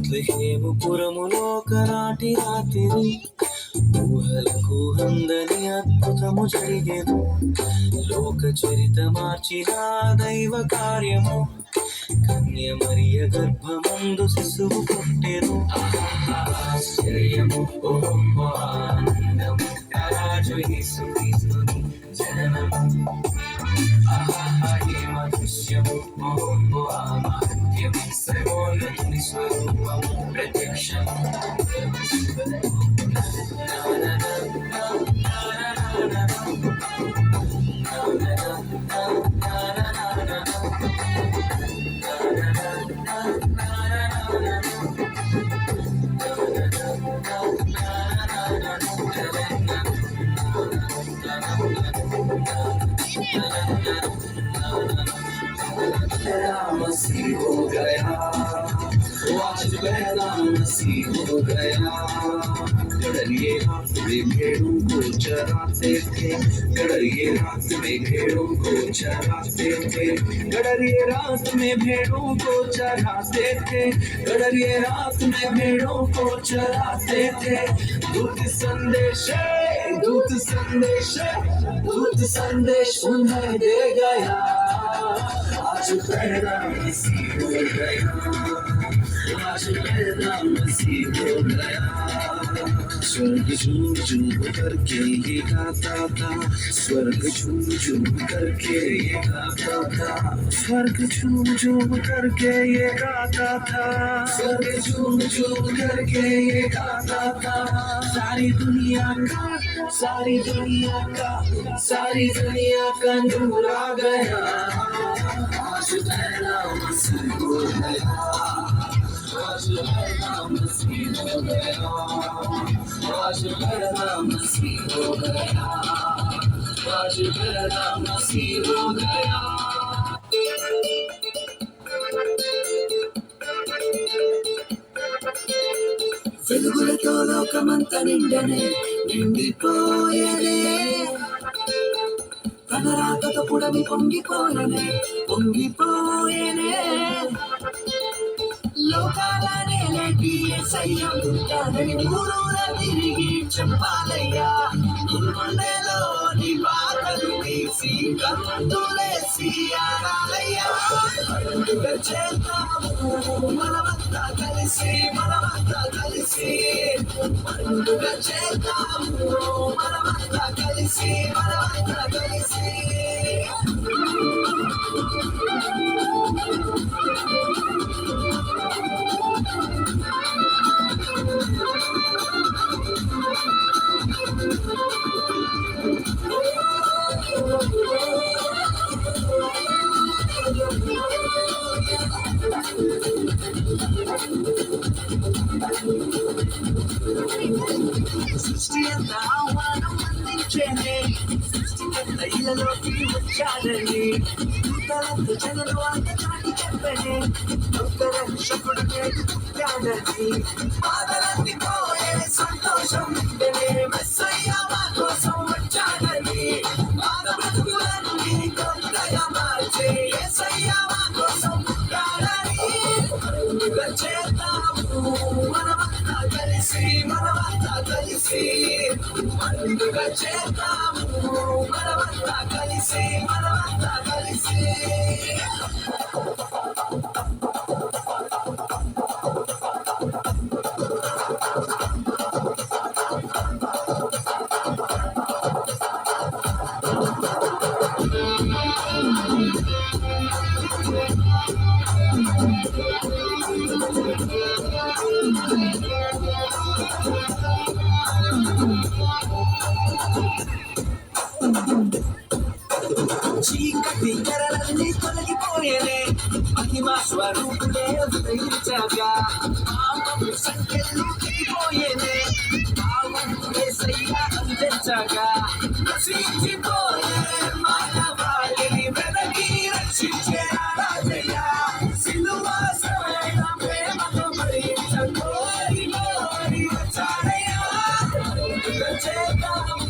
బెత్లెహేముపురములో ఒకనాటి రాత్రి ఊహలకు అందని అద్భుతము జరిగెను. లోక చరిత మార్చిన దైవ కార్యము, కన్య మరియ గర్భమందు శిశువు పుట్టెను. ఆశ్చర్యము ఆనందము రాజు యేసుక్రీస్తుని జననము. ఏమ దృశ్యము మహత్యము సర్వోన్నతుని స్వరూపము ప్రత్యక్షము. मसीह हो गया, आज पहला मसीह हो गया। गड़रिए रात में भेड़ों को चराते थे, गड़रिए रात में भेड़ों को चराते थे, गड़रिए रात में भेड़ों को चराते थे, गड़रिए रात में भेड़ों को चराते थे। दूत संदेश दूत संदेश दूत संदेश उन्हें दे गया, आज पहला मसीह हो गया, आज पहला मसीह हो गया। स्वर्ग झूम झूम करके ये गाता था, स्वर्ग झूम झूम करके ये गाता था, स्वर्ग झूम झूम करके ये गाता था, स्वर्ग झूम झूम करके ये गाता था। सारी दुनिया का सारी दुनिया का सारी दुनिया का नूर आ गया, आज पहला मसीह हो गया, आज पहला मसीह हो गया, आज पहला मसीह हो गया, आज पहला मसीह हो गया। వెలుగులతో లోకమంతా నిండనే నిండిపోయేనే, తన రాకతో పుడమి పొంగిపోయేనే పొంగిపోయేనే। లోకాలనే లేటి యేసయ్య ఉంటాడని ఊరూరా తిరిగి చెప్పాలయ్యా, గుండెలోని బాధలు తీసి గంతులేసి ఆడాలయ్యా। పండుగ చేద్దాము మనమంతా కలిసి, మనమంతా కలిసి పండుగ చేద్దాము మనమంతా కలిసి, మనమంతా కలిసి। సృష్టి అంతా ఆహ్వానం అందించేనే, సృష్టి అంతా ఇళ్ళలోకి వచ్చాడని, దూతలంతా జనులు అంత చాటి చెప్పనే, లోక రక్షకుడు నేడు పుట్టాడని। బాధలన్నీ పోయే సంతోషం నిండనే, మెస్సయ్య మా కోసం వచ్చాడని, బాధ బ్రతుకులన్నీ కొత్తగా మార్చే యేసయ్య మా కోసం పుట్టాడని। పండుగ చేద్దాము మనమంతా కలిసి, మనమంతా కలిసి పండుగ చేద్దాము మనమంతా కలిసి, మనమంతా కలిసి। చీకటి తెరలన్నీ తొలగిపోయేనే, మహిమా స్వరూపుడే ఉదయించగా, పాపపు సంఖ్యలు తీరిపోయేనే, పావను యేసయ్య అందించగా, నశించిపోయే మానవాళిని వెదకి రక్షించే రాజయ్య, సిలువ శ్రమల ప్రేమతో భరించ కోరి కోరి వచ్చాడయ్యా। పండుగ చేద్దాము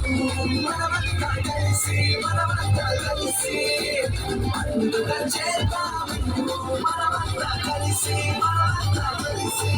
మనమంతా కలిసి మనమంతా కలిసి పండుగ చేద్దాము మనమంతా కలిసి మనమంతా కలిసి